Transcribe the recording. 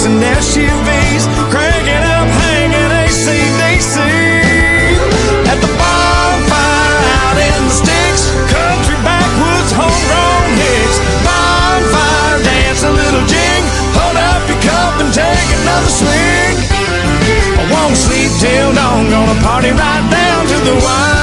and SUVs, cranking up, hanging AC/DC. At the bonfire out in the sticks, country backwoods, homegrown hicks. Bonfire dance, a little jig, hold up your cup and take another swig. I won't sleep till dawn, gonna party right down to the wine.